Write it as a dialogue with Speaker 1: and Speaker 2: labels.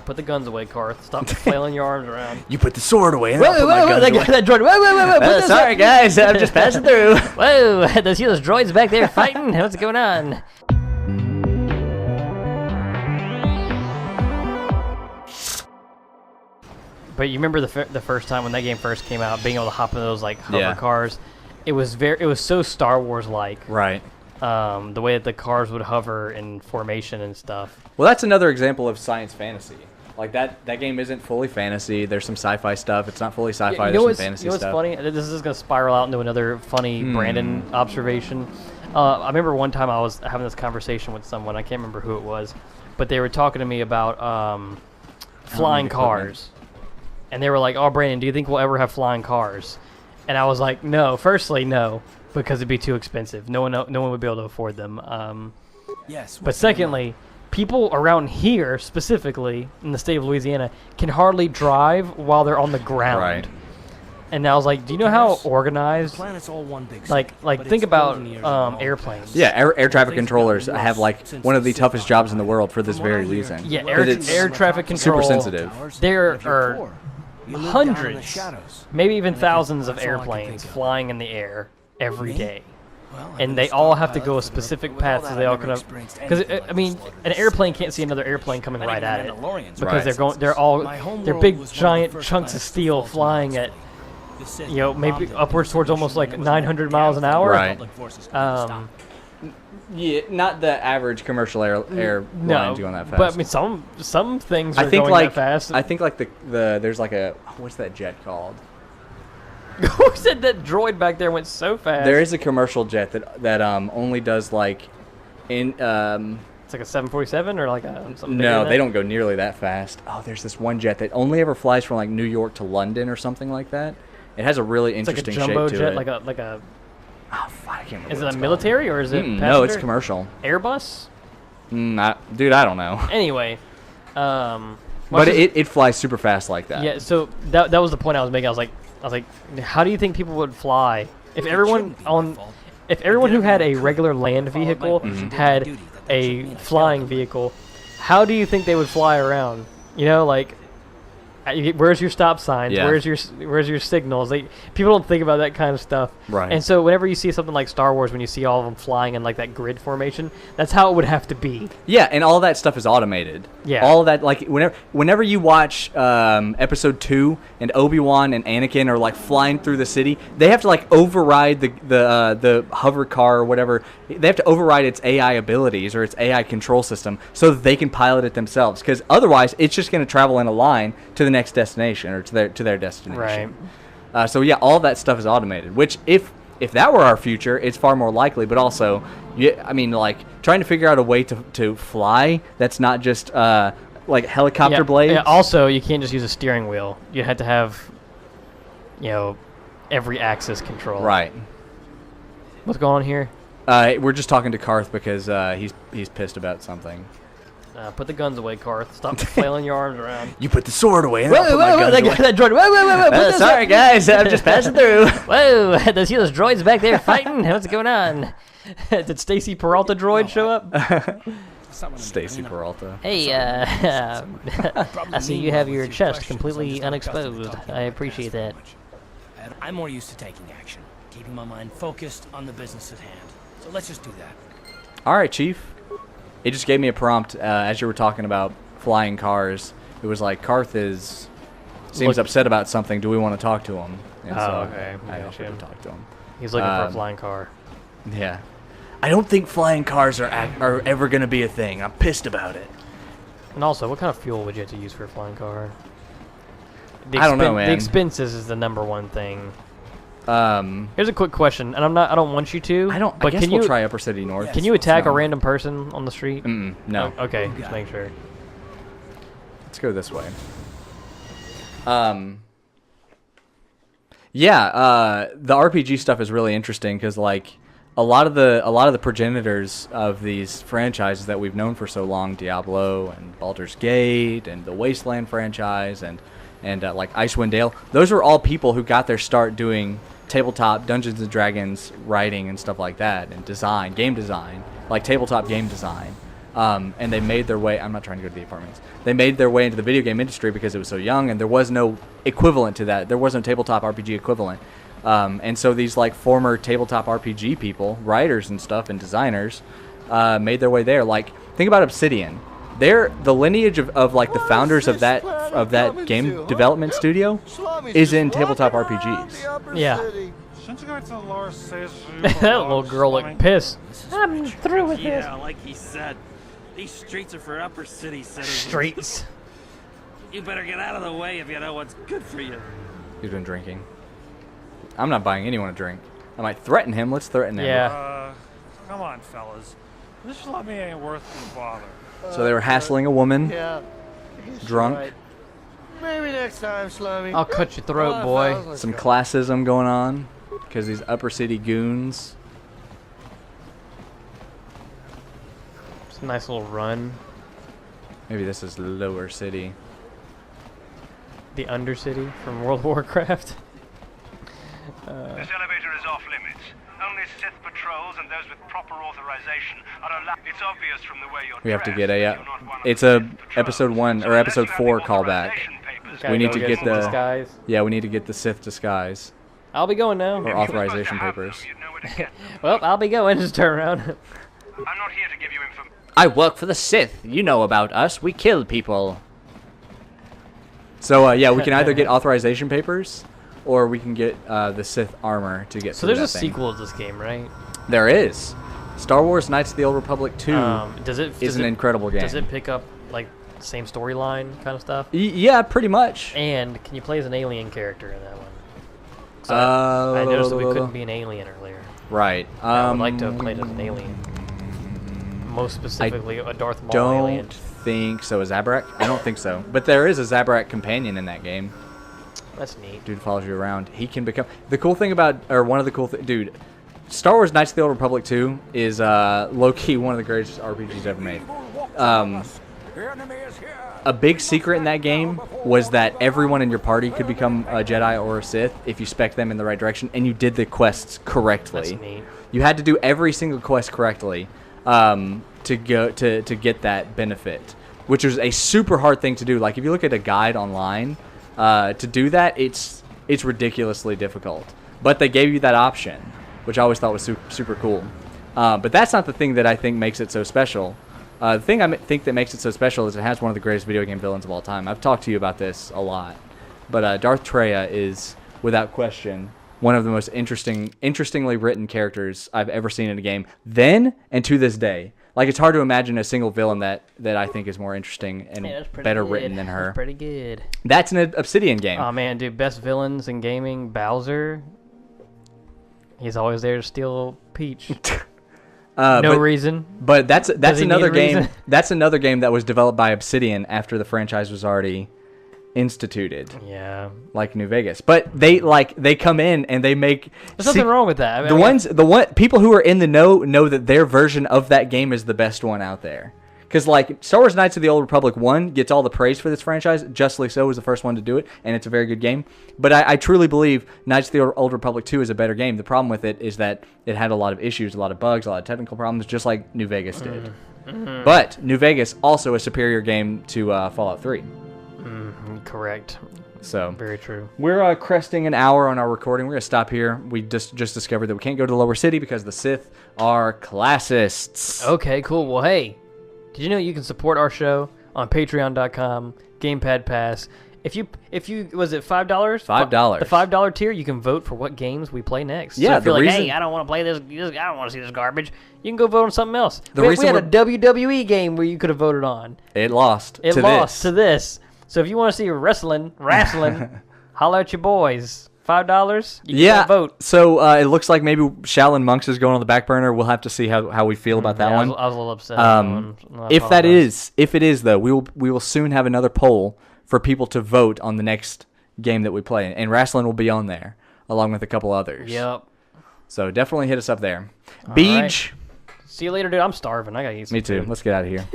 Speaker 1: Put the guns away, Karth. Stop flailing your arms around.
Speaker 2: You put the sword away. And I'll put my guns away.
Speaker 1: That droid. Whoa.
Speaker 2: Sorry, guys. I'm just passing through.
Speaker 1: Whoa, see those droids back there fighting? What's going on? But you remember the first time when that game first came out, being able to hop in those like hover cars, it was so Star Wars like.
Speaker 2: Right.
Speaker 1: The way that the cars would hover in formation and stuff.
Speaker 2: Well, that's another example of science fantasy. Like that game isn't fully fantasy. There's some sci-fi stuff. It's not fully sci-fi. There's some fantasy
Speaker 1: you know what's
Speaker 2: stuff.
Speaker 1: funny? This is gonna spiral out into another funny Brandon observation. I remember one time I was having this conversation with someone. I can't remember who it was, but they were talking to me about flying cars. And they were like, "Oh, Brandon, do you think we'll ever have flying cars?" And I was like, "No. Firstly, no, because it'd be too expensive. No one would be able to afford them.
Speaker 3: Yes.
Speaker 1: But secondly, people around here, specifically in the state of Louisiana, can hardly drive while they're on the ground."
Speaker 2: Right.
Speaker 1: And I was like, "Do you know how organized?
Speaker 3: Planet's all one big
Speaker 1: Like think about airplanes.
Speaker 2: Yeah, air traffic controllers have like one of the toughest jobs in the world for this very reason.
Speaker 1: Yeah, air traffic control.
Speaker 2: Super sensitive.
Speaker 1: There are hundreds, maybe even thousands of airplanes flying in the air every day. And they all have to go a specific path so they all kind of, because I mean, an airplane can't see another airplane coming right at it because they're big giant chunks of steel flying at, maybe upwards towards almost like 900 miles an hour.
Speaker 2: Right. Yeah, not the average commercial airlines going that fast.
Speaker 1: But I mean, some things are going that fast.
Speaker 2: I think like the there's like a, what's that jet called?
Speaker 1: Who said that droid back there went so fast?
Speaker 2: There is a commercial jet that only does like in
Speaker 1: it's like a 747 or like a something.
Speaker 2: No, they don't go nearly that fast. Oh, there's this one jet that only ever flies from like New York to London or something like that. It has a really interesting shape to it.
Speaker 1: It's like a jumbo jet, like a.
Speaker 2: Oh, fuck, I can't remember.
Speaker 1: Is it a military or is it passenger?
Speaker 2: No, it's commercial.
Speaker 1: Airbus?
Speaker 2: Dude, I don't know.
Speaker 1: Anyway,
Speaker 2: but it flies super fast like that.
Speaker 1: Yeah, so that was the point I was making. I was like, how do you think people would fly if everyone who had a regular land vehicle had a flying vehicle? How do you think they would fly around? Where's your stop signs?
Speaker 2: Yeah.
Speaker 1: Where's your signals? People don't think about that kind of stuff.
Speaker 2: Right.
Speaker 1: And so whenever you see something like Star Wars, when you see all of them flying in like that grid formation, that's how it would have to be.
Speaker 2: Yeah, and all that stuff is automated.
Speaker 1: Yeah.
Speaker 2: All of that, like whenever you watch Episode 2 and Obi-Wan and Anakin are like flying through the city, they have to like override the hover car or whatever. They have to override its AI abilities or its AI control system so that they can pilot it themselves. Because otherwise, it's just going to travel in a line to the next destination or to their destination.
Speaker 1: Right.
Speaker 2: So yeah, all of that stuff is automated. Which if that were our future, it's far more likely. But also, I mean, like trying to figure out a way to fly that's not just like helicopter blades.
Speaker 1: Yeah. Also, you can't just use a steering wheel. You had to have, every axis control.
Speaker 2: Right.
Speaker 1: What's going on here?
Speaker 2: We're just talking to Karth because he's pissed about something.
Speaker 1: Put the guns away, Karth. Stop flailing your arms around.
Speaker 2: You put the sword away. And I'll put my guns away.
Speaker 1: That droid. Whoa.
Speaker 2: Sorry, guys. I'm just passing through.
Speaker 1: Whoa. See those droids back there fighting? What's going on? Did Stacy Peralta droid show up?
Speaker 2: Stacy Peralta.
Speaker 1: Hey, I see you have your chest completely unexposed. I appreciate that.
Speaker 3: I'm more used to taking action, keeping my mind focused on the business at hand. So let's just do that.
Speaker 2: All right, Chief. It just gave me a prompt as you were talking about flying cars. It was like, Karth seems upset about something. Do we want to talk to him? And
Speaker 1: okay.
Speaker 2: I offered to talk to him.
Speaker 1: He's looking for a flying car.
Speaker 2: Yeah. I don't think flying cars are ever going to be a thing. I'm pissed about it.
Speaker 1: And also, what kind of fuel would you have to use for a flying car?
Speaker 2: I don't know, man.
Speaker 1: The expenses is the number one thing. Here's a quick question, and I don't want you to.
Speaker 2: I guess we'll try Upper City North.
Speaker 1: Can you attack a random person on the street?
Speaker 2: No.
Speaker 1: Oh, okay, just make sure.
Speaker 2: Let's go this way. Yeah, the RPG stuff is really interesting because like a lot of the progenitors of these franchises that we've known for so long, Diablo and Baldur's Gate and the Wasteland franchise and like Icewind Dale, those are all people who got their start doing tabletop Dungeons and Dragons writing and stuff like that, and game design, like tabletop game design. and they made their way. I'm not trying to go to the apartments. They made their way into the video game industry because it was so young, and there was no equivalent to that. There was no tabletop RPG equivalent. And so these like former tabletop RPG people, writers and stuff, and designers, made their way there. Like, think about Obsidian. They're the lineage of like the founders of that game development studio is in tabletop RPGs.
Speaker 1: Yeah. That little girl looked pissed. I'm through with this.
Speaker 4: Yeah, like he said, these streets are for upper city citizens.
Speaker 1: Streets.
Speaker 4: You better get out of the way if you know what's good for you.
Speaker 2: He's been drinking. I'm not buying anyone a drink. I might threaten him. Let's threaten him.
Speaker 1: Yeah.
Speaker 5: Come on, fellas. This Slummy ain't worth the bother.
Speaker 2: So they were hassling a woman,
Speaker 6: Yeah.
Speaker 2: drunk.
Speaker 6: Right. Maybe next time, Slummy.
Speaker 1: I'll cut your throat, boy.
Speaker 2: Some classism going on because these upper city goons.
Speaker 1: It's a nice little run.
Speaker 2: Maybe this is lower city.
Speaker 1: The Undercity from World of Warcraft.
Speaker 7: This elevator is off limits. Only Sith patrols and those with proper authorization are allowed. It's obvious from the way you're
Speaker 2: We have to
Speaker 7: dressed
Speaker 2: get a.
Speaker 7: that you're not one of
Speaker 2: It's
Speaker 7: the
Speaker 2: a
Speaker 7: Sith patrols.
Speaker 2: episode 1
Speaker 7: So
Speaker 2: or
Speaker 7: unless
Speaker 2: episode
Speaker 7: you have
Speaker 2: 4
Speaker 7: the
Speaker 2: callback.
Speaker 7: authorization papers,
Speaker 1: Gotta
Speaker 2: We need
Speaker 1: go
Speaker 2: to
Speaker 1: get
Speaker 2: get
Speaker 1: some
Speaker 2: the-
Speaker 1: disguise.
Speaker 2: Yeah, we need to get the Sith disguise
Speaker 1: I'll be going now.
Speaker 2: or
Speaker 7: you're supposed to
Speaker 2: authorization
Speaker 7: have them,
Speaker 2: papers.
Speaker 7: you'd know where to get them.
Speaker 1: Well, I'll be going. Just turn around.
Speaker 7: I'm not here to give you information.
Speaker 2: I work for the Sith. You know about us. We kill people. So yeah, we can either get authorization papers, or we can get the Sith armor to get.
Speaker 1: So
Speaker 2: through
Speaker 1: there's a
Speaker 2: that thing.
Speaker 1: sequel to this game, right?
Speaker 2: There is. Star Wars: Knights of the Old Republic 2
Speaker 1: Does it?
Speaker 2: is
Speaker 1: does
Speaker 2: an
Speaker 1: it-
Speaker 2: incredible game.
Speaker 1: Does it pick up like the same storyline kind of stuff?
Speaker 2: Yeah, pretty much.
Speaker 1: And can you play as an alien character in that one? 'Cause I noticed that we couldn't be an alien earlier.
Speaker 2: Right.
Speaker 1: I would like to have played as an alien. Most specifically, a Darth Maul
Speaker 2: Don't
Speaker 1: alien.
Speaker 2: think so. A Zabrak? I don't think so. But there is a Zabrak companion in that game.
Speaker 1: That's neat.
Speaker 2: Dude follows you around. He can become the cool thing about, or one of the cool things, dude. Star Wars: Knights of the Old Republic 2 is low key one of the greatest RPGs ever made. A big secret in that game was that everyone in your party could become a Jedi or a Sith if you spec them in the right direction and you did the quests correctly.
Speaker 1: That's neat.
Speaker 2: You had to do every single quest correctly to get that benefit, which was a super hard thing to do. Like if you look at a guide online, to do that, it's ridiculously difficult. But they gave you that option, which I always thought was super cool. But that's not the thing that I think makes it so special. The thing I think that makes it so special is it has one of the greatest video game villains of all time. I've talked to you about this a lot, but Darth Treya is, without question, one of the most interestingly written characters I've ever seen in a game. Then and to this day, like it's hard to imagine a single villain that I think is more interesting and better written than her.
Speaker 1: That's pretty good.
Speaker 2: That's an Obsidian game.
Speaker 1: Oh man, dude, best villains in gaming, Bowser. He's always there to steal Peach. No reason.
Speaker 2: But that's
Speaker 1: he need
Speaker 2: another
Speaker 1: a
Speaker 2: game.
Speaker 1: reason?
Speaker 2: That's another game that was developed by Obsidian after the franchise was already instituted,
Speaker 1: Yeah.
Speaker 2: like New Vegas. But they come in and they make.
Speaker 1: There's nothing wrong with that. I mean,
Speaker 2: People who are in the know that their version of that game is the best one out there. Because like Star Wars: Knights of the Old Republic 1 gets all the praise for this franchise. Justly so, was the first one to do it, and it's a very good game. But I truly believe Knights of the Old Republic 2 is a better game. The problem with it is that it had a lot of issues, a lot of bugs, a lot of technical problems, just like New Vegas did. But New Vegas also a superior game to Fallout 3.
Speaker 1: correct.
Speaker 2: So
Speaker 1: Very true.
Speaker 2: we're cresting an hour on our recording. We're gonna stop here. We just discovered that we can't go to the lower city because the Sith are classists.
Speaker 1: Okay, cool. Well, hey, did you know you can support our show on Patreon.com, Gamepad Pass? If you was it $5?
Speaker 2: $5.
Speaker 1: The $5 tier, you can vote for what games we play next.
Speaker 2: Yeah,
Speaker 1: so if you're
Speaker 2: the
Speaker 1: like,
Speaker 2: reason-
Speaker 1: hey, I don't want to play this. I don't want to see this garbage. You can go vote on something else.
Speaker 2: The
Speaker 1: We
Speaker 2: reason
Speaker 1: had a WWE game where you could have voted on.
Speaker 2: It lost.
Speaker 1: It
Speaker 2: to
Speaker 1: lost
Speaker 2: this.
Speaker 1: to this. So if you want to see wrestling, holler at your boys. $5. You
Speaker 2: Yeah.
Speaker 1: can vote.
Speaker 2: So it looks like maybe Shaolin Monks is going on the back burner. We'll have to see how we feel about that
Speaker 1: Yeah,
Speaker 2: one.
Speaker 1: I was a little upset. on that one. I
Speaker 2: If
Speaker 1: apologize.
Speaker 2: it is though, we will soon have another poll for people to vote on the next game that we play, and wrestling will be on there along with a couple others.
Speaker 1: Yep.
Speaker 2: So definitely hit us up there.
Speaker 1: All
Speaker 2: Beej.
Speaker 1: See you later, dude. I'm starving. I gotta eat some
Speaker 2: Me too.
Speaker 1: food.
Speaker 2: Let's get out of here.